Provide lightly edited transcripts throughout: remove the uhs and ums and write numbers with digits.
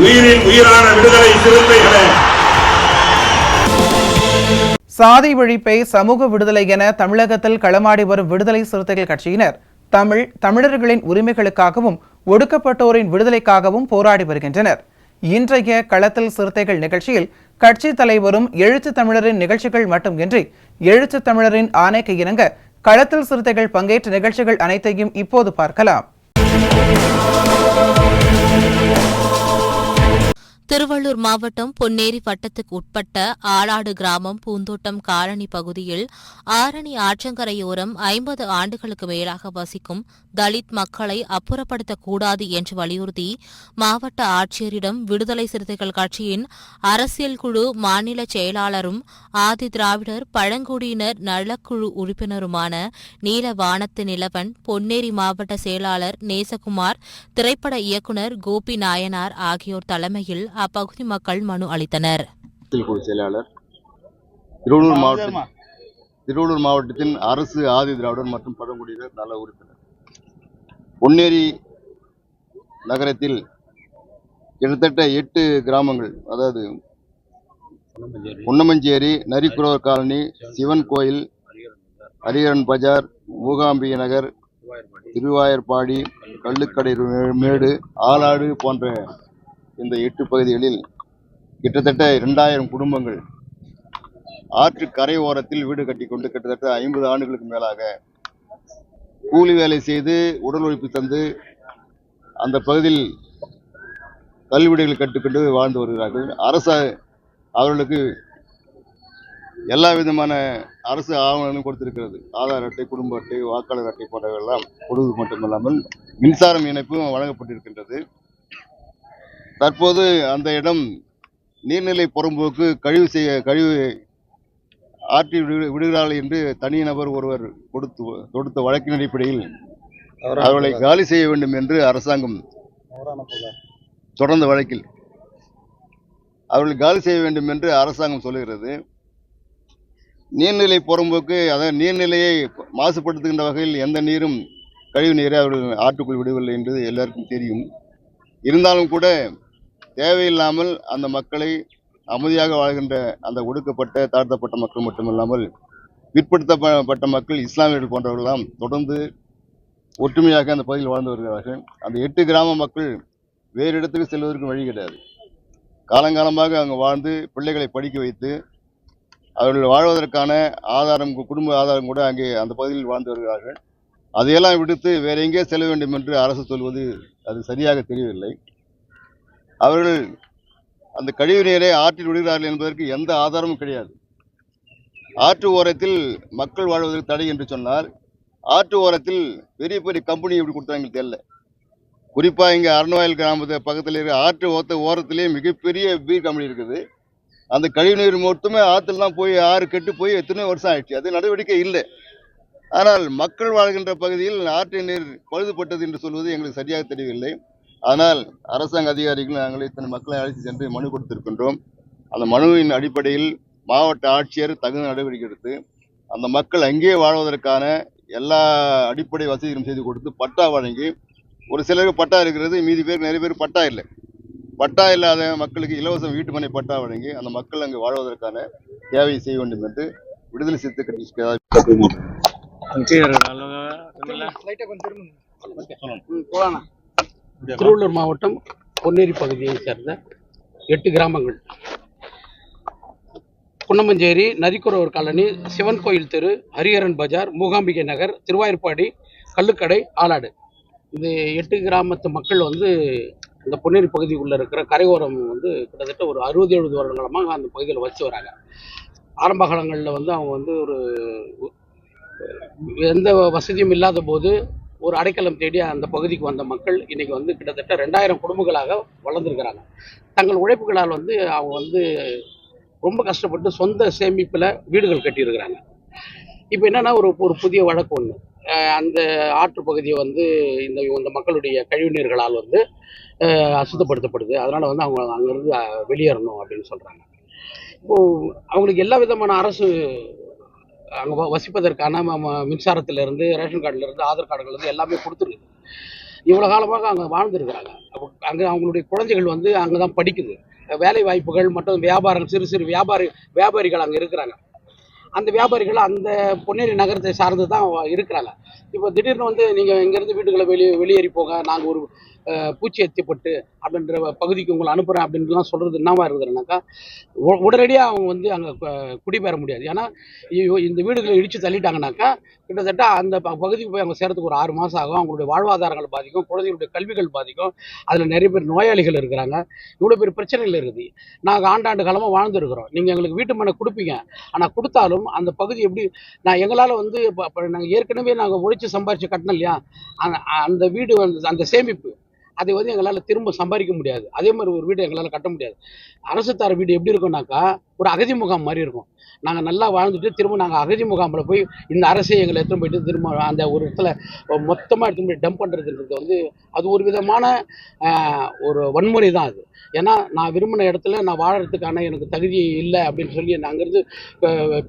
உயிரின் உயிரான விடுதலை சிறுத்தைகளே, சாதி ஒழிப்பை சமூக விடுதலை என தமிழகத்தில் களமாடி வரும் விடுதலை சிறுத்தைகள் கட்சியினர் தமிழர்களின் உரிமைகளுக்காகவும் ஒடுக்கப்பட்டோரின் விடுதலைக்காகவும் போராடி வருகின்றனர். இன்றைய களத்தில் சிறுத்தைகள் நிகழ்ச்சியில் கட்சி தலைவரும் எழுத்து தமிழரின் நிகழ்ச்சிகள் மட்டுமின்றி எழுத்து தமிழரின் ஆணைக்கு இணங்க களத்தில் சிறுத்தைகள் பங்கேற்ற நிகழ்ச்சிகள் அனைத்தையும் இப்போது பார்க்கலாம். திருவள்ளூர் மாவட்டம் பொன்னேரி வட்டத்துக்கு உட்பட்ட ஆளாடு கிராமம் பூந்தோட்டம் காலனி பகுதியில் ஆரணி ஆற்றங்கரையோரம் 50 ஆண்டுகளுக்கு மேலாக வசிக்கும் தலித் மக்களை அப்புறப்படுத்தக்கூடாது என்று வலியுறுத்தி மாவட்ட ஆட்சியரிடம் விடுதலை சிறுத்தைகள் கட்சியின் அரசியல் குழு மாநில செயலாளரும் ஆதி திராவிடர் பழங்குடியினர் நலக்குழு உறுப்பினருமான நீலவானத்து நிலவன், பொன்னேரி மாவட்ட செயலாளர் நேசகுமார், திரைப்பட இயக்குநர் கோபி நாயனார் ஆகியோர் தலைமையில் அப்பகுதி மக்கள் மனு அளித்தனர். செயலாளர் திருவள்ளூர் மாவட்டத்தின் அரசு ஆதி திராவிடர் மற்றும் பழங்குடியினர் நல உறுப்பினர். பொன்னேரி நகரத்தில் கிட்டத்தட்ட 8 கிராமங்கள், அதாவது பொன்னமஞ்சேரி, நரிக்குறவர் காலனி, சிவன் கோயில், ஹரிஹரன் பஜார், மூகாம்பிகை நகர், திருவாயர்பாடி, கள்ளுக்கடை மேடு, ஆளாடு போன்ற இந்த 8 பகுதிகளில் கிட்டத்தட்ட 2000 குடும்பங்கள் ஆற்று கரை ஓரத்தில் வீடு கட்டிக்கொண்டு கிட்டத்தட்ட 50 ஆண்டுகளுக்கு மேலாக கூலி வேலை செய்து உடல் உழைப்பு தந்து அந்த பகுதியில் கல்வீடுகள் கட்டுக்கொண்டு வாழ்ந்து வருகிறார்கள். அரசு அவர்களுக்கு எல்லா விதமான அரசு ஆவணங்களும் கொடுத்திருக்கிறது. ஆதார் அட்டை, குடும்ப அட்டை, வாக்காளர் அட்டை போன்றவெல்லாம் கொடுவது மட்டுமல்லாமல் மின்சாரம் இணைப்பும் வழங்கப்பட்டிருக்கின்றது. தற்போது அந்த இடம் நீர்நிலை புறம்போக்கு கழிவு ஆற்றி விடுகிறார்கள் என்று தனிநபர் ஒருவர் கொடுத்த வழக்கின் அடிப்படையில் அவர்களை காலி செய்ய வேண்டும் என்று அரசாங்கம் தொடர்ந்த வழக்கில் அவர்களை காலி செய்ய வேண்டும் என்று அரசாங்கம் சொல்லுகிறது. நீர்நிலை புறம்போக்கு, அதாவது நீர்நிலையை மாசுபடுத்துகின்ற வகையில் எந்த நீரும் கழிவு நீரை அவர்கள் ஆற்றுக்குள் விடவில்லை என்று எல்லாருக்கும் தெரியும். இருந்தாலும் கூட தேவையில்லாமல் அந்த மக்களை, அமைதியாக வாழ்கின்ற அந்த ஒடுக்கப்பட்ட தாழ்த்தப்பட்ட மக்கள் மட்டுமில்லாமல் பிற்படுத்தப்பட்ட மக்கள், இஸ்லாமியர்கள் போன்றவர்களெல்லாம் தொடர்ந்து ஒற்றுமையாக அந்த பகுதியில் வாழ்ந்து வருகிறார்கள். அந்த 8 கிராம மக்கள் வேறு இடத்துக்கு செல்வதற்கு வழி கிடையாது. காலங்காலமாக அங்கே வாழ்ந்து பிள்ளைகளை படிக்க வைத்து அவர்கள் வாழ்வதற்கான ஆதாரம், குடும்ப ஆதாரம் கூட அங்கே அந்த பகுதியில் வாழ்ந்து வருகிறார்கள். அதையெல்லாம் விடுத்து வேற எங்கே செல்ல வேண்டும் என்று அரசு சொல்வது அது சரியாக தெரியவில்லை. அவர்கள் அந்த கழிவு நீரை ஆற்றில் விடுகிறார்கள் என்பதற்கு எந்த ஆதாரமும் கிடையாது. ஆற்று ஓரத்தில் மக்கள் வாழ்வதற்கு தடை என்று சொன்னால், ஆற்று ஓரத்தில் பெரிய பெரிய கம்பெனி எப்படி கொடுத்தாங்க தெரியல. குறிப்பாக இங்கே அரண்வாயில் கிராமத்து பக்கத்தில் இருக்கிற ஆற்று ஓரத்திலேயே மிகப்பெரிய பீர் கம்பெனி இருக்குது. அந்த கழிவு நீர் மட்டுமே ஆற்றுலாம் போய் ஆறு கெட்டு போய் எத்தனையோ வருஷம் ஆயிடுச்சு. அது நடவடிக்கை இல்லை. ஆனால் மக்கள் வாழ்கின்ற பகுதியில் ஆற்று நீர் பழுதுபட்டது என்று சொல்வது எங்களுக்கு சரியாக தெரியவில்லை. ஆனால் அரசாங்க அதிகாரிகள் நாங்கள் இத்தனை மக்களை அழைத்து சென்று மனு கொடுத்திருக்கின்றோம். அந்த மனுவின் அடிப்படையில் மாவட்ட ஆட்சியர் தகுந்த நடவடிக்கை எடுத்து அந்த மக்கள் அங்கேயே வாழ்வதற்கான எல்லா அடிப்படை வசதிகளும் செய்து கொடுத்து பட்டா வழங்கி, ஒரு சிலருக்கு பட்டா இருக்கிறது, மீதி பேர் நிறைய பேர் பட்டா இல்லை. பட்டா இல்லாத மக்களுக்கு இலவச வீட்டு மனை பட்டா வழங்கி அந்த மக்கள் அங்கு வாழ்வதற்கான தேவையை செய்ய வேண்டும் என்று விடுதலை சிறுத்தைகள் திருவள்ளூர் மாவட்டம் பொன்னேரி பகுதியை சேர்ந்த 8 கிராமங்கள், பொன்னமஞ்சேரி, நரிக்குறவர் காலனி, சிவன் கோயில் தெரு, ஹரிஹரன் பஜார், மூகாம்பிகை நகர், திருவாயர்பாடி, கள்ளுக்கடை, ஆளாடு, இந்த 8 கிராமத்து மக்கள் இந்த பொன்னேரி பகுதிக்குள்ளே இருக்கிற கரையோரம் கிட்டத்தட்ட ஒரு 60-70 வருடங்களமாக அந்த பகுதியில் வச்சு வராங்க. ஆரம்ப காலங்களில் அவங்க ஒரு எந்த வசதியும் இல்லாத போது ஒரு அடைக்கலம் தேடி அந்த பகுதிக்கு வந்த மக்கள் இன்னைக்கு வந்து கிட்டத்தட்ட 2000 குடும்பங்களாக வளர்ந்துருக்கிறாங்க. தங்கள் உழைப்புகளால் வந்து அவங்க வந்து ரொம்ப கஷ்டப்பட்டு சொந்த சேமிப்பில் வீடுகள் கட்டியிருக்கிறாங்க. இப்போ என்னன்னா ஒரு புதிய வழக்கு ஒன்று, அந்த ஆற்று பகுதியை வந்து இந்த மக்களுடைய கழிவுநீர்களால் வந்து அசுத்தப்படுத்தப்படுது. அதனால வந்து அவங்க அங்கேருந்து வெளியேறணும் அப்படின்னு சொல்கிறாங்க. இப்போது அவங்களுக்கு எல்லா விதமான அரசு அங்கே வசிப்பதற்கான மின்சாரத்திலேருந்து, ரேஷன் கார்டுலேருந்து, ஆதார் கார்டுலேருந்து எல்லாமே கொடுத்துருக்கு. இவ்வளோ காலமாக அங்கே வாழ்ந்துருக்கிறாங்க. அங்கே அவங்களுடைய குழந்தைகள் வந்து அங்கே தான் படிக்குது. வேலை வாய்ப்புகள் மற்றும் வியாபாரம், சிறு சிறு வியாபாரிகள் அங்கே இருக்கிறாங்க. அந்த வியாபாரிகள் அந்த பொன்னேரி நகரத்தை சார்ந்து தான் இருக்கிறாங்க. இப்போ திடீர்னு வந்து நீங்கள் இங்கேருந்து வீட்டுகளை வெளியேறி போங்க, நாங்கள் ஒரு பூச்சி எத்திப்பட்டு அப்படின்ற பகுதிக்கு உங்களை அனுப்புகிறேன் அப்படின்லாம் சொல்கிறது என்னவா இருக்குதுன்னாக்கா, உடனடியாக அவங்க வந்து அங்கே குடிபெற முடியாது. ஏன்னா இந்த வீடுகளை இடித்து தள்ளிட்டாங்கனாக்கா கிட்டத்தட்ட அந்த பகுதிக்கு போய் அவங்க சேரத்துக்கு ஒரு 6 மாதம் ஆகும். அவங்களுடைய வாழ்வாதாரங்கள் பாதிக்கும், குழந்தைகளுடைய கல்விகள் பாதிக்கும். அதில் நிறைய பேர் நோயாளிகள் இருக்கிறாங்க. இவ்வளோ பெரிய பிரச்சனைகள் இருக்குது. நாங்கள் ஆண்டாண்டு காலமாக வாழ்ந்துருக்கிறோம். நீங்கள் எங்களுக்கு வீட்டு மனை கொடுப்பீங்க, ஆனால் கொடுத்தாலும் அந்த பகுதி எப்படி எங்களால் வந்து நாங்கள் ஏற்கனவே நாங்கள் உழைச்சி சம்பாரித்து கட்டணும் இல்லையா, அந்த வீடு வந்து அந்த சேமிப்பு அதை வந்து எங்களால் திரும்ப சம்பாதிக்க முடியாது. அதே மாதிரி ஒரு வீடு எங்களால் கட்ட முடியாது. அரசு தர வீடு எப்படி இருக்கும்னாக்கா ஒரு அகதி முகாம் மாதிரி இருக்கும். நாங்கள் நல்லா வாழ்ந்துட்டு திரும்ப நாங்கள் அகதி முகாமில் போய் இந்த அரசை எங்களை எடுத்துன்னு போயிட்டு திரும்ப அந்த ஒரு இடத்துல மொத்தமாக எடுத்துன்னு போய் டம்ப் பண்ணுறதுன்றது வந்து அது ஒரு விதமான ஒரு வன்முறை தான் அது. ஏன்னா நான் விரும்பின இடத்துல நான் வாழறதுக்கான எனக்கு தகுதி இல்லை அப்படின்னு சொல்லி நான் அங்கேருந்து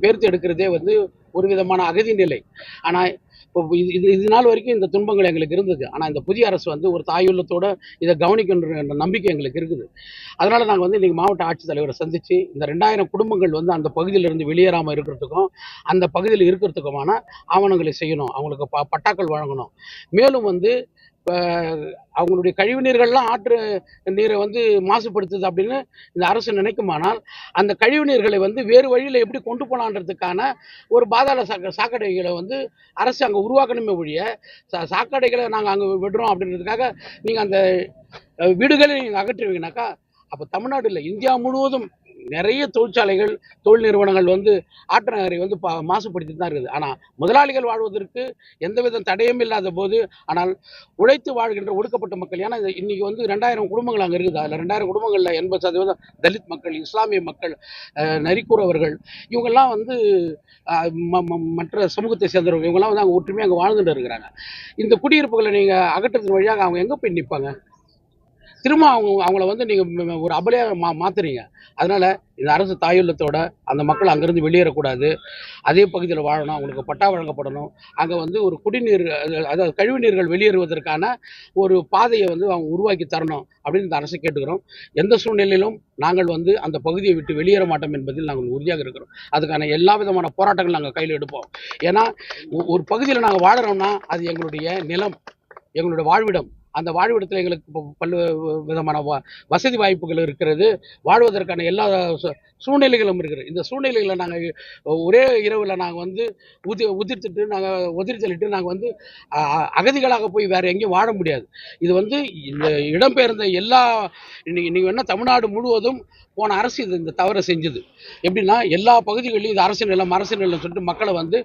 பேர்த்து எடுக்கிறதே வந்து ஒரு விதமான அகதி நிலை. ஆனால் இப்போ இது நாள் வரைக்கும் இந்த துன்பங்கள் எங்களுக்கு இருந்தது. ஆனால் இந்த புதிய அரசு வந்து ஒரு தாயுள்ளத்தோடு இதை கவனிக்கின்ற நம்பிக்கை எங்களுக்கு இருக்குது. அதனால் நாங்கள் வந்து இன்றைக்கி மாவட்ட ஆட்சித்தலைவரை சந்தித்து இந்த 2000 குடும்பங்கள் வந்து அந்த பகுதியிலிருந்து வெளியேறாமல் இருக்கிறதுக்கும் அந்த பகுதியில் இருக்கிறதுக்குமான ஆவணங்களை செய்யணும். அவங்களுக்கு பட்டாக்கள் வழங்கணும். மேலும் வந்து அவங்களுடைய கழிவு நீர்கள்லாம் ஆற்று நீரை வந்து மாசுபடுத்துது அப்படின்னு இந்த அரசு நினைக்குமானால் அந்த கழிவு நீர்களை வந்து வேறு வழியில் எப்படி கொண்டு போகலான்றதுக்கான ஒரு பாதாள சாக்கடைகளை வந்து அரசு அங்கே உருவாக்கணுமே ஒழிய சாக்கடைகளை நாங்கள் அங்கே விடுறோம் அப்படின்றதுக்காக நீங்கள் அந்த வீடுகளை நீங்கள் அகற்றுவீங்கனாக்கா அப்போ தமிழ்நாடு இல்லை, இந்தியா முழுவதும் நிறைய தொழிற்சாலைகள், தொழில் நிறுவனங்கள் வந்து ஆற்று நகரை வந்து மாசுபடுத்தி தான் இருக்குது. ஆனால் முதலாளிகள் வாழ்வதற்கு எந்தவித தடையும் இல்லாத போது, ஆனால் உழைத்து வாழ்கின்ற ஒடுக்கப்பட்ட மக்கள், ஏன்னா இன்னைக்கு வந்து 2000 குடும்பங்கள் அங்கே இருக்குது. அதில் 2000 குடும்பங்களில் 80% தலித் மக்கள், இஸ்லாமிய மக்கள், நரிக்கூறவர்கள், இவங்கெல்லாம் வந்து மற்ற சமூகத்தை சேர்ந்தவர்கள், இவங்கெல்லாம் வந்து அங்கே ஒற்றுமையாக அங்கே வாழ்ந்துட்டு இருக்கிறாங்க. இந்த குடியிருப்புகளை நீங்கள் அகற்றத்தின் வழியாக அவங்க எங்கே போய் நிற்பாங்க? திரும்ப அவங்கள வந்து நீங்கள் ஒரு அபலையாக மாற்றுறீங்க. அதனால் இந்த அரசு தாயுள்ளத்தோட அந்த மக்கள் அங்கேருந்து வெளியேறக்கூடாது, அதே பகுதியில் வாழணும், அவங்களுக்கு பட்டா வழங்கப்படணும். அங்கே வந்து ஒரு குடிநீர், அதாவது கழிவு நீர்கள் வெளியேறுவதற்கான ஒரு பாதையை வந்து அவங்க உருவாக்கி தரணும் அப்படின்னு இந்த அரசு கேட்டுக்கிறோம். எந்த சூழ்நிலையிலும் நாங்கள் வந்து அந்த பகுதியை விட்டு வெளியேற மாட்டோம் என்பதில் நாங்கள் உறுதியாக இருக்கிறோம். அதுக்கான எல்லா விதமான போராட்டங்கள் நாங்கள் கையில் எடுப்போம். ஏன்னா ஒரு பகுதியில் நாங்கள் வாழறோம்னா அது எங்களுடைய நிலம், எங்களுடைய வாழ்விடம். அந்த வாழ்விடத்தில் எங்களுக்கு பல விதமான வசதி வாய்ப்புகள் இருக்கிறது, வாழ்வதற்கான எல்லா சூழ்நிலைகளும் இருக்குது. இந்த சூழ்நிலைகளை நாங்கள் ஒரே இரவில் நாங்கள் வந்து உதிரி தள்ளிட்டு நாங்கள் வந்து அகதிகளாக போய் வேறு எங்கேயும் வாழ முடியாது. இது வந்து இந்த இடம்பெயர்ந்த எல்லா இன்னைக்கு என்ன தமிழ்நாடு முழுவதும் போன அரசு இந்த தவறை செஞ்சுது. எப்படின்னா எல்லா பகுதிகளிலும் இது அரசு நிலம் சொல்லிட்டு மக்களை வந்து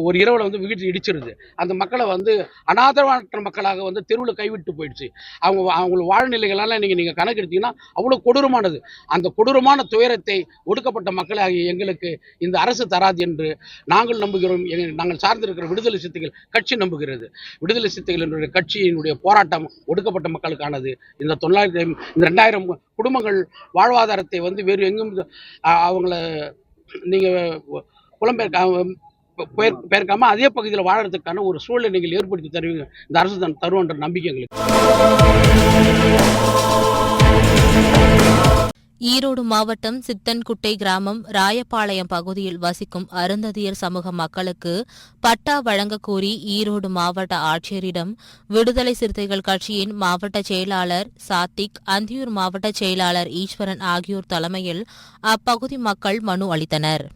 ஒரு இரவில் வந்து வீட்டு இடிச்சிருது. அந்த மக்களை வந்து அனாதரவற்ற மக்களாக வந்து தெருவில் கைவிட்டு போயிடுச்சு. அவங்க வாழ்நிலைகளெல்லாம் நீங்கள் கணக்கு எடுத்தீங்கன்னா அவ்வளோ கொடூரமானது. அந்த கொடூரமான துயரத்தை ஒடுக்கப்பட்ட மக்களாகிய எங்களுக்கு இந்த அரசு தராது என்று நாங்கள் நம்புகிறோம். நாங்கள் சார்ந்திருக்கிற விடுதலை சிறுத்தைகள் கட்சி நம்புகிறது. விடுதலை சிறுத்தைகளினுடைய கட்சியினுடைய போராட்டம் ஒடுக்கப்பட்ட மக்களுக்கானது. இந்த 2000 குடும்பங்கள் வாழ்வாதாரத்தை வந்து வேறு எங்கும் அவங்கள நீங்கள் பெயர்க்காம அதே பகுதியில் வாழறதுக்கான ஒரு சூழலை நீங்கள் ஏற்படுத்தி தருவீங்க, இந்த அரசு தருவன்ற நம்பிக்கை எங்களுக்கு. ஈரோடு மாவட்டம் சித்தன்குட்டை கிராமம் ராயப்பாளையம் பகுதியில் வசிக்கும் அருந்ததியர் சமூக மக்களுக்கு பட்டா வழங்கக் கோரி ஈரோடு மாவட்ட ஆட்சியரிடம் விடுதலை சிறுத்தைகள் கட்சியின் மாவட்ட செயலாளர் சாத்திக், அந்தியூர் மாவட்ட செயலாளர் ஈஸ்வரன் ஆகியோர் தலைமையில் அப்பகுதி மக்கள் மனு அளித்தனர்.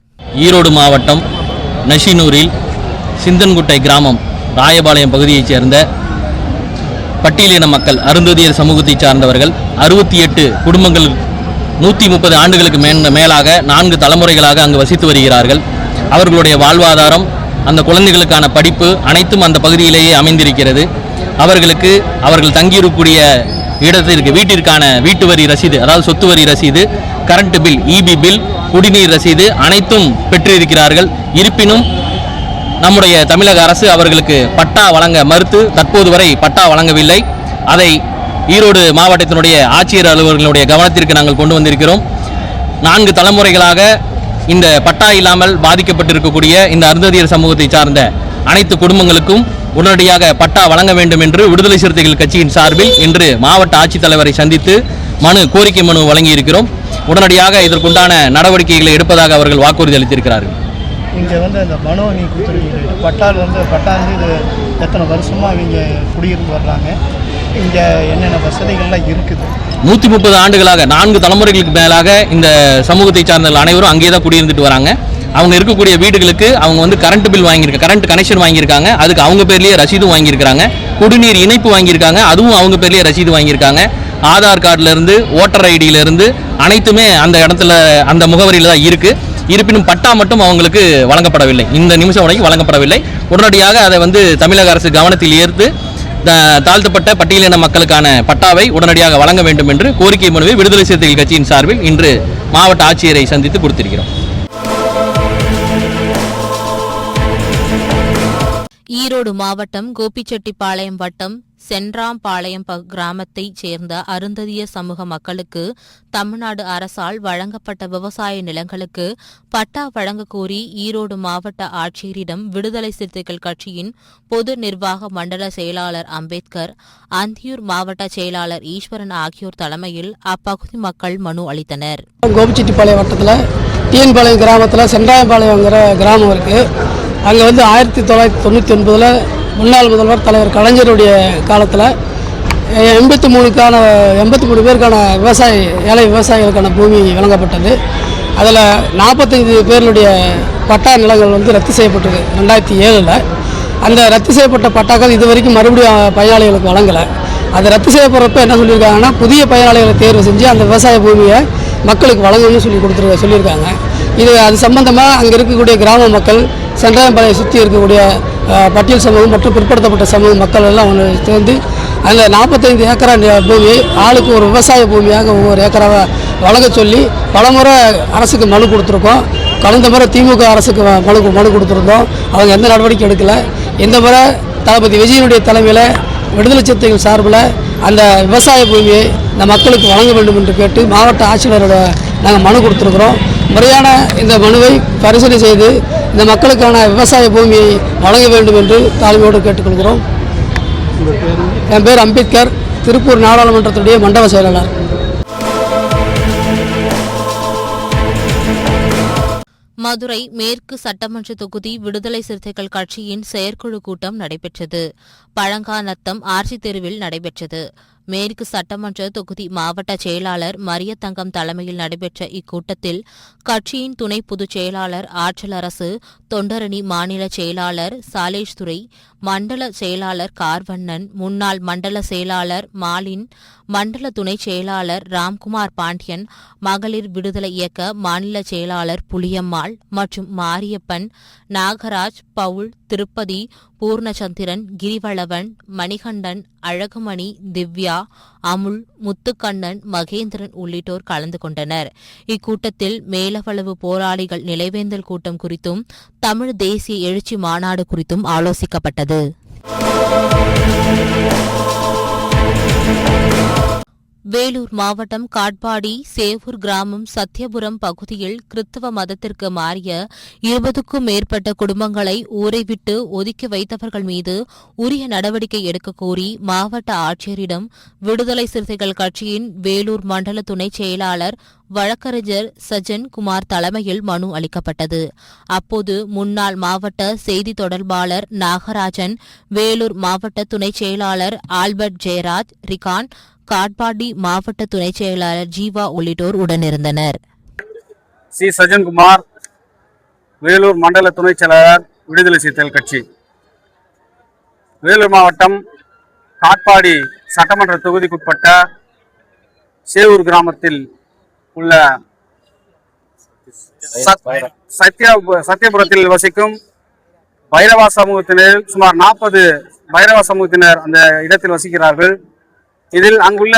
ஈரோடு மாவட்டம் நஷினூரில் சிந்தன்குட்டை கிராமம் ராயபாளையம் பகுதியைச் சேர்ந்த பட்டியலின மக்கள் அருந்ததியர் சமூகத்தைச் சார்ந்தவர்கள் 68 குடும்பங்கள் 130 ஆண்டுகளுக்கு மேலாக 4 தலைமுறைகளாக அங்கு வசித்து வருகிறார்கள். அவர்களுடைய வாழ்வாதாரம் அந்த குழந்தைகளுக்கான படிப்பு அனைத்தும் அந்த பகுதியிலேயே அமைந்திருக்கிறது. அவர்களுக்கு அவர்கள் தங்கியிருக்கக்கூடிய இடத்திற்கு வீட்டிற்கான வீட்டு வரி ரசீது, அதாவது சொத்து வரி ரசீது, கரண்ட் பில், இபி பில், குடிநீர் ரசீது அனைத்தும் பெற்றிருக்கிறார்கள். இருப்பினும் நம்முடைய தமிழக அரசு அவர்களுக்கு பட்டா வழங்க மறுத்து தற்போது வரை பட்டா வழங்கவில்லை. அதை ஈரோடு மாவட்டத்தினுடைய ஆட்சியர் அலுவலர்களுடைய கவனத்திற்கு நாங்கள் கொண்டு வந்திருக்கிறோம். 4 தலைமுறைகளாக இந்த பட்டா இல்லாமல் பாதிக்கப்பட்டிருக்கக்கூடிய இந்த அருந்ததியர் சமூகத்தை சார்ந்த அனைத்து குடும்பங்களுக்கும் உடனடியாக பட்டா வழங்க வேண்டும் என்று விடுதலை சிறுத்தைகள் கட்சியின் சார்பில் இன்று மாவட்ட ஆட்சித்தலைவரை சந்தித்து கோரிக்கை மனு வழங்கியிருக்கிறோம். உடனடியாக இதற்குண்டான நடவடிக்கைகளை எடுப்பதாக அவர்கள் வாக்குறுதி அளித்திருக்கிறார்கள். இங்கே இந்த மனு நீ கொடுத்துருக்கீங்க, பட்டா இது எத்தனை வருஷமாக இவங்க குடியிருந்து வர்றாங்க, இங்கே என்னென்ன வசதிகள்லாம் இருக்குது? 130 ஆண்டுகளாக 4 தலைமுறைகளுக்கு மேலாக இந்த சமூகத்தை சார்ந்த அனைவரும் அங்கே தான் குடியிருந்துட்டு வராங்க. அவங்க இருக்கக்கூடிய வீடுகளுக்கு அவங்க கரண்ட் பில் வாங்கியிருக்காங்க, கரண்ட் கனெக்ஷன் வாங்கியிருக்காங்க, அதுக்கு அவங்க பேர்லேயே ரசீதும் வாங்கியிருக்காங்க. குடிநீர் இணைப்பு வாங்கியிருக்காங்க, அதுவும் அவங்க பேர்லேயே ரசீது வாங்கியிருக்காங்க. ஆதார் கார்டிலிருந்து ஓட்டர் ஐடியிலிருந்து அனைத்துமே அந்த இடத்துல அந்த முகவரியில் தான் இருக்குது. இருப்பினும் பட்டா மட்டும் அவங்களுக்கு வழங்கப்படவில்லை, இந்த நிமிஷம் வரைக்கும் வழங்கப்படவில்லை. உடனடியாக அதை தமிழக அரசு கவனத்தில் ஏற்று தாழ்த்தப்பட்ட பட்டியலின மக்களுக்கான பட்டாவை உடனடியாக வழங்க வேண்டும் என்று கோரிக்கை மனுவை விடுதலை சிறுத்தைகள் கட்சியின் சார்பில் இன்று மாவட்ட ஆட்சியரை சந்தித்து கொடுத்திருக்கிறோம். ஈரோடு மாவட்டம் கோபிச்செட்டிப்பாளையம் வட்டம் சென்றாம்பாளையம் கிராமத்தைச் சேர்ந்த அருந்ததியர் சமூக மக்களுக்கு தமிழ்நாடு அரசால் வழங்கப்பட்ட விவசாய நிலங்களுக்கு பட்டா வழங்க கோரி ஈரோடு மாவட்ட ஆட்சியரிடம் விடுதலை சிறுத்தைகள் கட்சியின் பொது நிர்வாக மண்டல செயலாளர் அம்பேத்கர், அந்தியூர் மாவட்ட செயலாளர் ஈஸ்வரன் ஆகியோர் தலைமையில் அப்பகுதி மக்கள் மனு அளித்தனர். கோபிச்செட்டிப்பாளையம் வட்டத்தில் டிஎன்பாளையம் கிராமத்தில் சென்றாயம்பாளையங்கிற கிராமம் இருக்குது. அங்கே 1999 முன்னாள் முதல்வர் தலைவர் கலைஞருடைய காலத்தில் 83 பேருக்கான ஏழை விவசாயிகளுக்கான பூமி வழங்கப்பட்டது. அதில் 45 பேருடைய பட்டா நிலங்கள் ரத்து செய்யப்பட்டது 2007. அந்த ரத்து செய்யப்பட்ட பட்டாக்கள் இது வரைக்கும் மறுபடியும் பயனாளிகளுக்கு வழங்கலை. அது ரத்து செய்யப்படுறப்ப என்ன சொல்லியிருக்காங்கன்னா, புதிய பயனாளிகளை தேர்வு செஞ்சு அந்த விவசாய பூமியை மக்களுக்கு வழங்கணும்னு சொல்லியிருக்காங்க. அது சம்பந்தமாக அங்கே இருக்கக்கூடிய கிராம மக்கள், சென்றாயம்பாளையம் சுற்றி இருக்கக்கூடிய பட்டியல் சமூகம் மற்றும் பிற்படுத்தப்பட்ட சமூக மக்கள் எல்லாம் ஒன்று சேர்ந்து அந்த 45 ஏக்கரா பூமி ஆளுக்கு ஒரு விவசாய பூமியாக ஒவ்வொரு ஏக்கராக வழங்க சொல்லி பலமுறை அரசுக்கு மனு கொடுத்துருக்கோம். கடந்த முறை திமுக அரசுக்கு மனு கொடுத்துருந்தோம். அவங்க எந்த நடவடிக்கை எடுக்கலை. இந்த முறை தளபதி விஜயனுடைய தலைமையில் விடுதலை சிறுத்தைகள் சார்பில் அந்த விவசாய பூமியை இந்த மக்களுக்கு வழங்க வேண்டும் என்று கேட்டு மாவட்ட ஆட்சியரோட நாங்கள் மனு கொடுத்துருக்குறோம். முறையான இந்த மனுவை பரிசீலனை செய்து இந்த மக்களுக்கான விவசாய பூமியை வழங்க வேண்டும் என்று தாழ்மையோடு கேட்டுக்கொள்கிறோம். என் பேர் அம்பேத்கர், திருப்பூர் நாடாளுமன்றத்துடைய மண்டல செயலாளர். மதுரை மேற்கு சட்டமன்ற தொகுதி விடுதலை சிறுத்தைகள் கட்சியின் செயற்குழு கூட்டம் நடைபெற்றது. பழங்காநத்தம் ஆர்சி தெருவில் நடைபெற்றது. மேற்கு சட்டமன்ற தொகுதி மாவட்ட செயலாளர் மரியத்தங்கம் தலைமையில் நடைபெற்ற இக்கூட்டத்தில் கட்சியின் துணை பொதுச் செயலாளர் ஆற்றலரசு, தொண்டரணி மாநில செயலாளர் சாலேஷ்துரை, மண்டல செயலாளர் கார்வண்ணன், முன்னாள் மண்டல செயலாளர் மாலின், மண்டல துணை செயலாளர் ராம்குமார் பாண்டியன், மகளிர் விடுதலை இயக்க மாநில செயலாளர் புளியம்மாள் மற்றும் மாரியப்பன், நாகராஜ், பவுல், திருப்பதி, பூர்ணச்சந்திரன், கிரிவளவன், மணிகண்டன், அழகுமணி, திவ்யா, அமுல், முத்துக்கண்ணன், மகேந்திரன் உள்ளிட்டோர் கலந்து கொண்டனர். இக்கூட்டத்தில் மேலவளவு போராளிகள் நிலைவேந்தல் கூட்டம் குறித்தும் தமிழ் தேசிய எழுச்சி மாநாடு குறித்தும் ஆலோசிக்கப்பட்டது. வேலூர் மாவட்டம் காட்பாடி சேவூர் கிராமம் சத்தியபுரம் பகுதியில் கிறிஸ்தவ மதத்திற்கு மாறிய 20க்கும் மேற்பட்ட குடும்பங்களை ஊரை விட்டு ஒதுக்கி வைத்தவர்கள் மீது உரிய நடவடிக்கை எடுக்க கோரி மாவட்ட ஆட்சியரிடம் விடுதலை சிறுத்தைகள் கட்சியின் வேலூர் மண்டல துணை செயலாளர் வழக்கறிஞர் சஜன் குமார் தலைமையில் மனு அளிக்கப்பட்டது. அப்போது முன்னாள் மாவட்ட செய்தி தொடர்பாளர் நாகராஜன், வேலூர் மாவட்ட துணை செயலாளர் ஆல்பர்ட் ஜெயராஜ், ரிகான், காட்பாடி மாவட்ட துணை செயலாளர் ஜீவா உள்ளிட்டோர் உடனிருந்தனர். சி சஜன்குமார், வேலூர் மண்டல துணை செயலாளர், விடுதலை சிறுத்தைகள் கட்சி. வேலூர் மாவட்டம் காட்பாடி சட்டமன்ற தொகுதிக்குட்பட்ட சேவூர் கிராமத்தில் உள்ள சத்தியபுரத்தில் வசிக்கும் பைரவா சமூகத்தினர் சுமார் 40 பைரவா சமூகத்தினர் அந்த இடத்தில் வசிக்கிறார்கள். இதில் அங்குள்ள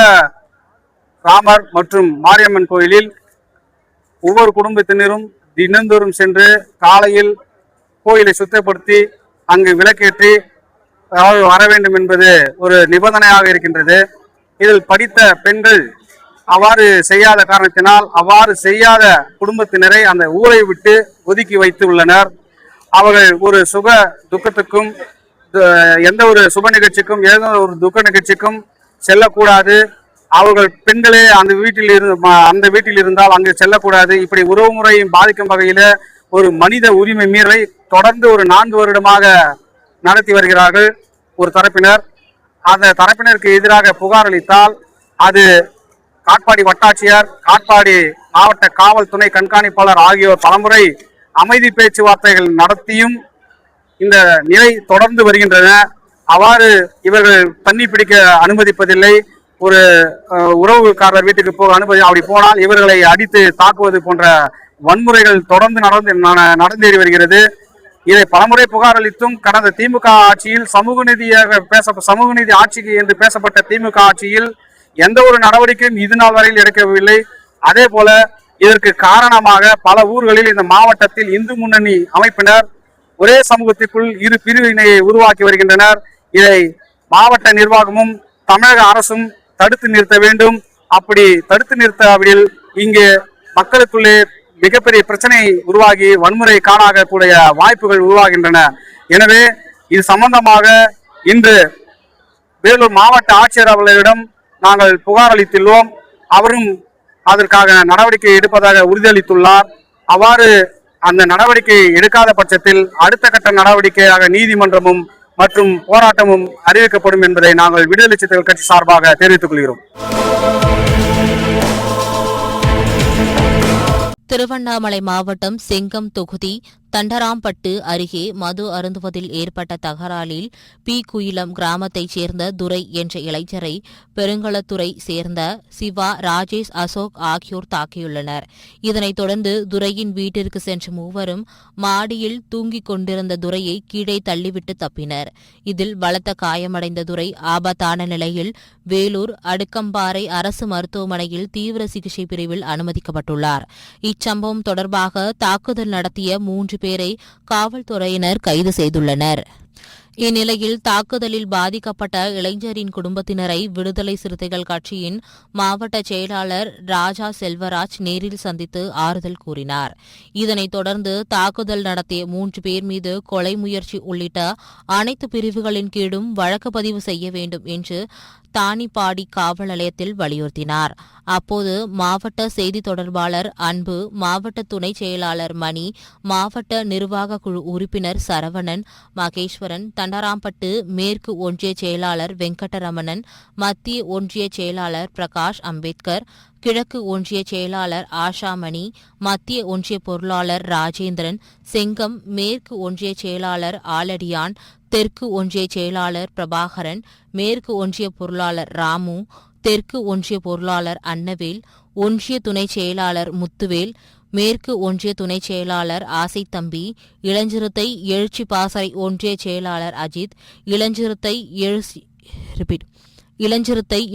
ராமர் மற்றும் மாரியம்மன் கோயிலில் ஒவ்வொரு குடும்பத்தினரும் தினந்தோறும் சென்று காலையில் கோயிலை சுத்தப்படுத்தி அங்கு விளக்கேற்றி வர வேண்டும் என்பது ஒரு நிபந்தனையாக இருக்கின்றது. இதில் படித்த பெண்கள் அவ்வாறு செய்யாத காரணத்தினால் அவ்வாறு செய்யாத குடும்பத்தினரை அந்த ஊரை விட்டு ஒதுக்கி வைத்து உள்ளனர். அவர்கள் ஒரு சுக துக்கத்துக்கும் எந்த ஒரு சுப நிகழ்ச்சிக்கும் ஏதோ ஒரு துக்க நிகழ்ச்சிக்கும் செல்லக்கூடாது. அவர்கள் பெண்களே அந்த வீட்டில் இருந்தால் அங்கு செல்லக்கூடாது. இப்படி உறவு முறையை பாதிக்கும் வகையில ஒரு மனித உரிமை மீறலை தொடர்ந்து ஒரு 4 வருடமாக நடத்தி வருகிறார்கள் ஒரு தரப்பினர். அந்த தரப்பினருக்கு எதிராக புகார் அளித்தால் அது காட்பாடி வட்டாட்சியர், காட்பாடி மாவட்ட காவல் துணை கண்காணிப்பாளர் ஆகியோர் பலமுறை அமைதி பேச்சுவார்த்தைகள் நடத்தியும் இந்த நிலை தொடர்ந்து வருகின்றன. அவ்வாறு இவர்கள் தண்ணி பிடிக்க அனுமதிப்பதில்லை. ஒரு உறவுக்காரர் வீட்டுக்கு போக அப்படி போனால் இவர்களை அடித்து தாக்குவது போன்ற வன்முறைகள் தொடர்ந்து நடந்தேறி வருகிறது. இதை பலமுறை புகார் அளித்தும் கடந்த திமுக ஆட்சியில் சமூக நீதி ஆட்சிக்கு என்று பேசப்பட்ட திமுக ஆட்சியில் எந்த ஒரு நடவடிக்கையும் இது நாள் வரையில் எடுக்கவில்லை. அதே போல இதற்கு காரணமாக பல ஊர்களில் இந்த மாவட்டத்தில் இந்து முன்னணி அமைப்பினர் ஒரே சமூகத்திற்குள் இரு பிரிவினையை உருவாக்கி வருகின்றனர். இதை மாவட்ட நிர்வாகமும் தமிழக அரசும் தடுத்து நிறுத்த வேண்டும். அப்படி தடுத்து நிறுத்தாவிடில் இங்கு மக்களுக்குள்ளே மிகப்பெரிய பிரச்சனை உருவாகி வன்முறை காணாகக்கூடிய வாய்ப்புகள் உருவாகின்றன. எனவே இது சம்பந்தமாக இன்று வேலூர் மாவட்ட ஆட்சியர் அவர்களிடம் நாங்கள் புகார் அளித்துள்ளோம். அவரும் அதற்காக நடவடிக்கை எடுப்பதாக உறுதியளித்துள்ளார். அவ்வாறு அந்த நடவடிக்கை எடுக்காத பட்சத்தில் அடுத்த கட்ட நடவடிக்கையாக நீதிமன்றமும் மற்றும் போராட்டமும் அறிவிக்கப்படும் என்பதை நாங்கள் விடுதலை சிறுத்தைகள் கட்சி சார்பாக தெரிவித்துக் கொள்கிறோம். திருவண்ணாமலை மாவட்டம் செங்கம் தொகுதி தண்டராம்பட்டு அருகே மது அருந்துவதில் ஏற்பட்ட தகராறில் பி. குயிலம் கிராமத்தைச் சேர்ந்த துரை என்ற இளைஞரை பெருங்களத்துறை சேர்ந்த சிவா, ராஜேஷ், அசோக் ஆகியோர் தாக்கியுள்ளனர். இதனைத் தொடர்ந்து துரையின் வீட்டிற்கு சென்ற மூவரும் மாடியில் தூங்கிக் கொண்டிருந்த துரையை கீழே தள்ளிவிட்டு தப்பினர். இதில் பலத்த காயமடைந்த துரை ஆபத்தான நிலையில் வேலூர் அடுக்கம்பாறை அரசு மருத்துவமனையில் தீவிர சிகிச்சை பிரிவில் அனுமதிக்கப்பட்டுள்ளார். இச்சம்பவம் தொடர்பாக தாக்குதல் நடத்திய 3 பேரை காவல்துறையினர் கைது செய்துள்ளனர். இந்நிலையில் தாக்குதலில் பாதிக்கப்பட்ட இளைஞரின் குடும்பத்தினரை விடுதலை சிறுத்தைகள் கட்சியின் மாவட்ட செயலாளர் ராஜா செல்வராஜ் நேரில் சந்தித்து ஆறுதல் கூறினார். இதனைத் தொடர்ந்து தாக்குதல் நடத்திய 3 பேர் மீது கொலை முயற்சி உள்ளிட்ட அனைத்து பிரிவுகளின் கீழும் வழக்கு பதிவு செய்ய வேண்டும் என்று தானிப்பாடி காவல் நிலையத்தில் வலியுறுத்தினார். அப்போது மாவட்ட செய்தி தொடர்பாளர் அன்பு, மாவட்ட துணை செயலாளர் மணி, மாவட்ட நிர்வாக குழு உறுப்பினர் சரவணன், மகேஸ்வரன், தண்டராம்பட்டு மேற்கு ஒன்றிய செயலாளர் வெங்கடரமணன், மத்திய ஒன்றிய செயலாளர் பிரகாஷ் அம்பேத்கர், கிழக்கு ஒன்றிய செயலாளர் ஆஷாமணி, மத்திய ஒன்றிய பொருளாளர் ராஜேந்திரன், செங்கம் மேற்கு ஒன்றிய செயலாளர் ஆலடியான், தெற்கு ஒன்றிய செயலாளர் பிரபாகரன், மேற்கு ஒன்றிய பொருளாளர் ராமு, தெற்கு ஒன்றிய பொருளாளர் அன்னவேல், ஒன்றிய துணை செயலாளர் முத்துவேல், மேற்கு ஒன்றிய துணை செயலாளர் ஆசைத்தம்பி, இளஞ்சிறுத்தை எழுச்சி பாசறை ஒன்றிய செயலாளர் அஜித், இளஞ்சிறுத்தை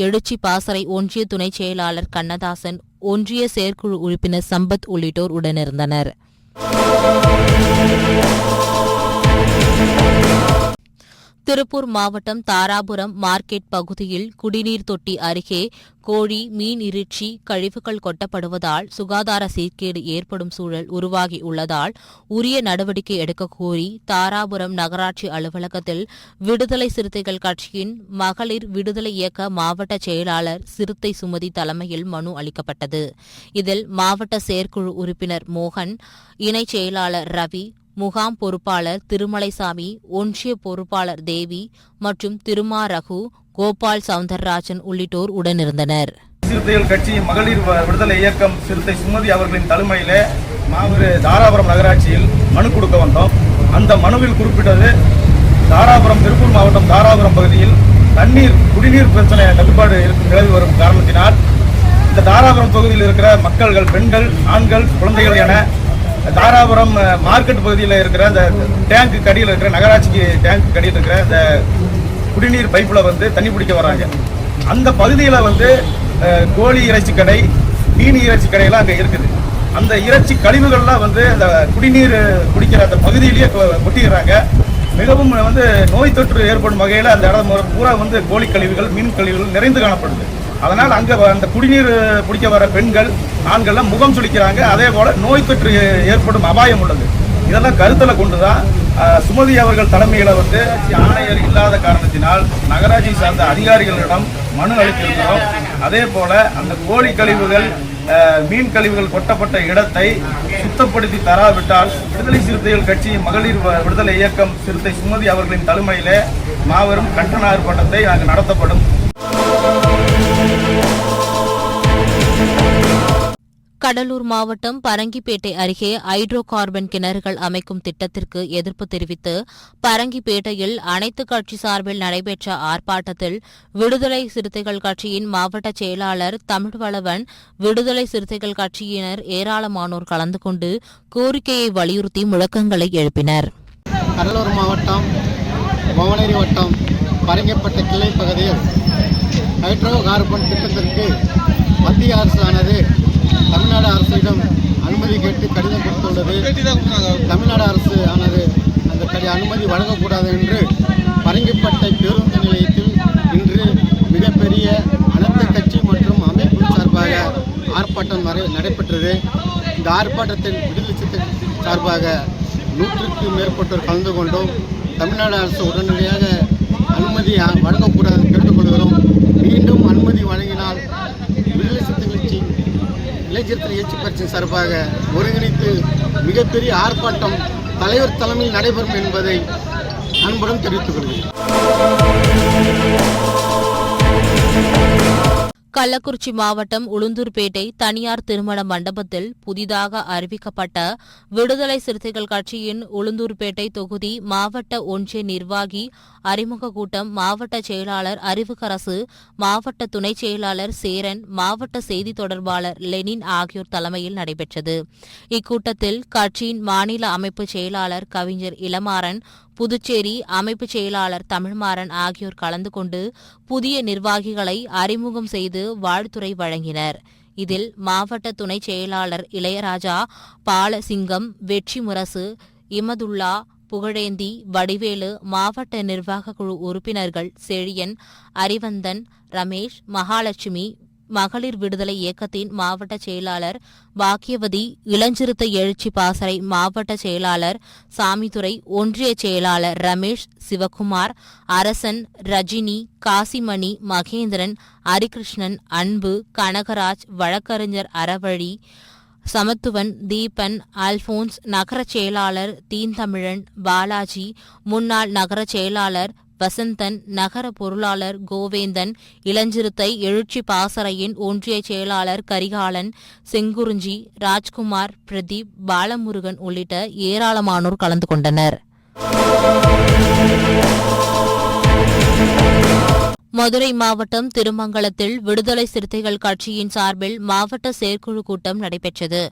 எழுச்சி பாசறை ஒன்றிய துணை செயலாளர் கண்ணதாசன், ஒன்றிய செயற்குழு உறுப்பினர் சம்பத் உள்ளிட்டோர் உடனிருந்தனர். திருப்பூர் மாவட்டம் தாராபுரம் மார்க்கெட் பகுதியில் குடிநீர் தொட்டி அருகே கோழி, மீன் இறைச்சி கழிவுகள் கொட்டப்படுவதால் சுகாதார சீர்கேடு ஏற்படும் சூழல் உருவாகி உள்ளதால் உரிய நடவடிக்கை எடுக்கக் கோரி தாராபுரம் நகராட்சி அலுவலகத்தில் விடுதலை சிறுத்தைகள் கட்சியின் மகளிர் விடுதலை இயக்க மாவட்ட செயலாளர் சிறுத்தை சுமதி தலைமையில் மனு அளிக்கப்பட்டது. இதில் மாவட்ட செயற்குழு உறுப்பினர் மோகன், இணைச் செயலாளர் ரவி, முகாம் பொறுப்பாளர் திருமலைசாமி, ஒன்றிய பொறுப்பாளர் தேவி மற்றும் திருமா ரகு, கோபால் சவுந்தரராஜன் உள்ளிட்டோர் உடனிருந்தனர். சிறுத்தைகள் கட்சி மகளிர் விடுதலை இயக்கம் சிறுத்தை சுமதி அவர்களின் தலைமையிலே தாராபுரம் நகராட்சியில் மனு கொடுக்க வந்தோம். அந்த மனுவில் குறிப்பிட்டது திருப்பூர் மாவட்டம் தாராபுரம் பகுதியில் குடிநீர் பிரச்சனை தட்டுப்பாடு நிலவி வரும் காரணத்தினால் இந்த தாராபுரம் தொகுதியில் இருக்கிற மக்கள்கள், பெண்கள், ஆண்கள், குழந்தைகள் என தாராபுரம் மார்க்கெட் பகுதியில் இருக்கிற அந்த டேங்க்கு கடியில் இருக்கிற நகராட்சிக்கு டேங்க் கடியில் இருக்கிற அந்த குடிநீர் பைப்பில் வந்து தண்ணி பிடிக்க வராங்க. அந்த பகுதியில் வந்து கோழி இறைச்சி கடை, மீன் இறைச்சி கடையெல்லாம் அங்கே இருக்குது. அந்த இறைச்சி கழிவுகள்லாம் வந்து அந்த குடிநீர் குடிக்கிற அந்த பகுதியிலேயே கொட்டிக்கிறாங்க. மிகவும் வந்து நோய் தொற்று ஏற்படும் வகையில் அந்த இடம் பூரா வந்து கோழி கழிவுகள், மீன் கழிவுகள் நிறைந்து காணப்படுது. அதனால் அங்கே அந்த குடிநீர் பிடிக்க வர பெண்கள், ஆண்கள்லாம் முகம் சுளிக்கிறாங்க. அதே போல் நோய் தொற்று ஏற்படும் அபாயம் உள்ளது. இதெல்லாம் கருத்தில் கொண்டு தான் சுமதி அவர்கள் தலைமையில் வந்து ஆணையர் இல்லாத காரணத்தினால் நகராட்சி சார்ந்த அதிகாரிகளிடம் மனு அளித்திருக்கிறோம். அதே போல் அந்த கோழி கழிவுகள், மீன் கழிவுகள் கொட்டப்பட்ட இடத்தை சுத்தப்படுத்தி தராவிட்டால் விடுதலை சிறுத்தைகள் கட்சி மகளிர் விடுதலை இயக்கம் சிறுத்தை சுமதி அவர்களின் தலைமையிலே மாபெரும் கண்டன ஆர்ப்பாட்டத்தை அங்கு நடத்தப்படும். கடலூர் மாவட்டம் பரங்கிப்பேட்டை அருகே ஹைட்ரோ கார்பன் கிணறுகள் அமைக்கும் திட்டத்திற்கு எதிர்ப்பு தெரிவித்து பரங்கிப்பேட்டையில் அனைத்து கட்சி சார்பில் நடைபெற்ற ஆர்ப்பாட்டத்தில் விடுதலை சிறுத்தைகள் கட்சியின் மாவட்ட செயலாளர் தமிழ்வளவன், விடுதலை சிறுத்தைகள் கட்சியினர் ஏராளமானோர் கலந்து கொண்டு கோரிக்கையை வலியுறுத்தி முழக்கங்களை எழுப்பினர். கடலூர் மாவட்டம் பவனேரி வட்டம் பரங்கிப்பேட்டை கிளை பகுதியில் ஹைட்ரோ கார்பன் திட்டத்திற்கு மத்திய அரசானது தமிழ்நாடு அரசிடம் அனுமதி கேட்டு கடிதம் கொடுத்துள்ளது. தமிழ்நாடு அரசு ஆனது அந்த அனுமதி வழங்கக்கூடாது என்று பரங்கிப்பேட்டை பேருந்து நிலையத்தில் இன்று மிகப்பெரிய அனைத்து கட்சி மற்றும் அமைப்பு சார்பாக ஆர்ப்பாட்டம் நடைபெற்றது. இந்த ஆர்ப்பாட்டத்தில் விடுதலை சிறுத்தைகள் சார்பாக 100க்கும் மேற்பட்டோர் கலந்து கொண்டோம். தமிழ்நாடு அரசு உடனடியாக அனுமதி வழங்கக்கூடாது கேட்டுக்கொள்கிறோம். மீண்டும் அனுமதி வழங்கினால் விடுதலை சிறுத்தைகள் கட்சி இளைஞர்கள் எழுச்சி பயிற்சி சார்பாக ஒருங்கிணைத்து மிகப்பெரிய ஆர்ப்பாட்டம் தலைவர் தலைமையில் நடைபெறும் என்பதை அன்புடன் தெரிவித்துக் கொள்கிறேன். கள்ளக்குறிச்சி மாவட்டம் உளுந்தூர்பேட்டை தனியார் திருமண மண்டபத்தில் புதிதாக அறிவிக்கப்பட்ட விடுதலை சிறுத்தைகள் கட்சியின் உளுந்தூர்பேட்டை தொகுதி மாவட்ட ஒன்றிய நிர்வாகி அறிமுக கூட்டம் மாவட்ட செயலாளர் அறிவுக்கரசு, மாவட்ட துணைச் செயலாளர் சேரன், மாவட்ட செய்தி தொடர்பாளர் லெனின் ஆகியோர் தலைமையில் நடைபெற்றது. இக்கூட்டத்தில் கட்சியின் மாநில அமைப்பு செயலாளர் கவிஞர் இளமாறன், புதுச்சேரி அமைப்பு செயலாளர் தமிழ்மாறன் ஆகியோர் கலந்து கொண்டு புதிய நிர்வாகிகளை அறிமுகம் செய்து வாழ்த்துரை வழங்கினர். இதில் மாவட்ட துணை செயலாளர் இளையராஜா, பாலசிங்கம், வெற்றி முரசு, இமதுல்லா, புகழேந்தி, வடிவேலு, மாவட்ட நிர்வாக குழு உறுப்பினர்கள் செழியன், அறிவந்தன், ரமேஷ், மகாலட்சுமி, மகளிர் விடுதலை இயக்கத்தின் மாவட்ட செயலாளர் பாக்கியவதி, இளஞ்சிறுத்தை எழுச்சி பாசறை மாவட்ட செயலாளர் சாமிதுரை, ஒன்றிய செயலாளர் ரமேஷ், சிவகுமார், அரசன், ரஜினி, காசிமணி, மகேந்திரன், ஹரிகிருஷ்ணன், அன்பு, கனகராஜ், வழக்கறிஞர் அறவழி, சமத்துவன், தீபன், அல்போன்ஸ், நகர செயலாளர் தீன்தமிழன், பாலாஜி, முன்னாள் நகர செயலாளர் வசந்தன், நகர பொருளாளர் கோவேந்தன், இளஞ்சிறுத்தை எழுச்சி பாசறையின் ஒன்றிய செயலாளர் கரிகாலன், செங்குறிஞ்சி, ராஜ்குமார், பிரதீப், பாலமுருகன் உள்ளிட்ட ஏராளமானோர் கலந்து கொண்டனர். மதுரை மாவட்டம் திருமங்கலத்தில் விடுதலை சிறுத்தைகள் கட்சியின் சார்பில் மாவட்ட செயற்குழு கூட்டம் நடைபெற்றது.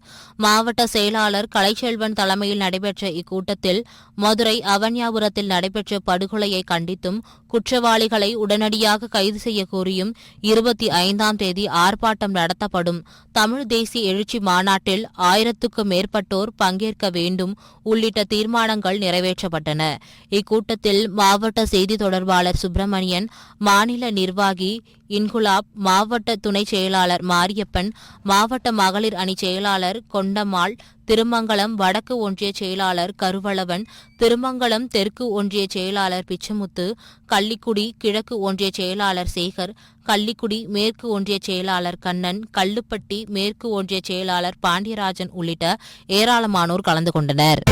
மாவட்ட செயலாளர் கலைச்செல்வன் தலைமையில் நடைபெற்ற இக்கூட்டத்தில் மதுரை அவன்யாபுரத்தில் நடைபெற்ற படுகொலையை கண்டித்தும் குற்றவாளிகளை உடனடியாக கைது செய்ய கோரியும் 25ஆம் தேதி ஆர்ப்பாட்டம் நடத்தப்படும், தமிழ் தேசிய எழுச்சி மாநாட்டில் 1000க்கும் மேற்பட்டோர் பங்கேற்க வேண்டும் உள்ளிட்ட தீர்மானங்கள் நிறைவேற்றப்பட்டன. இக்கூட்டத்தில் மாவட்ட செய்தி தொடர்பாளர் சுப்பிரமணியன், மாநில நிர்வாகி இன்குலாப், மாவட்ட துணை செயலாளர் மாரியப்பன், மாவட்ட மகளிர் அணி செயலாளர் கொண்டம்மாள், திருமங்கலம் வடக்கு ஒன்றிய செயலாளர் கருவளவன், திருமங்கலம் தெற்கு ஒன்றிய செயலாளர் பிச்சமுத்து, கள்ளிக்குடி கிழக்கு ஒன்றிய செயலாளர் சேகர், கள்ளிக்குடி மேற்கு ஒன்றிய செயலாளர் கண்ணன், கல்லுப்பட்டி மேற்கு ஒன்றிய செயலாளர் பாண்டியராஜன் உள்ளிட்ட ஏராளமானோர் கலந்து கொண்டனர்.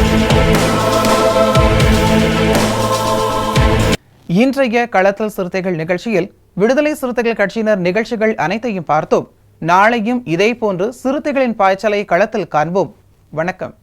இன்றைய களத்தல் சிறுத்தைகள் நிகழ்ச்சியில் விடுதலை சிறுத்தைகள் கட்சியினர் நிகழ்ச்சிகள் அனைத்தையும் பார்த்தோம். நாளையும் இதேபோன்று சிறுத்தைகளின் பாய்ச்சலை களத்தில் காண்போம். வணக்கம்.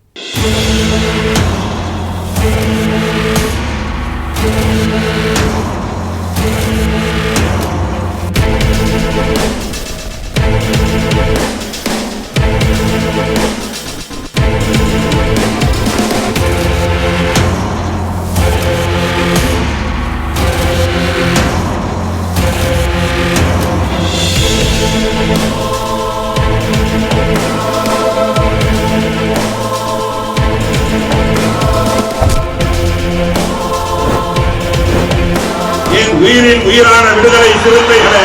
உயிரின் உயிரான விடுதலை சிறுத்தைகளே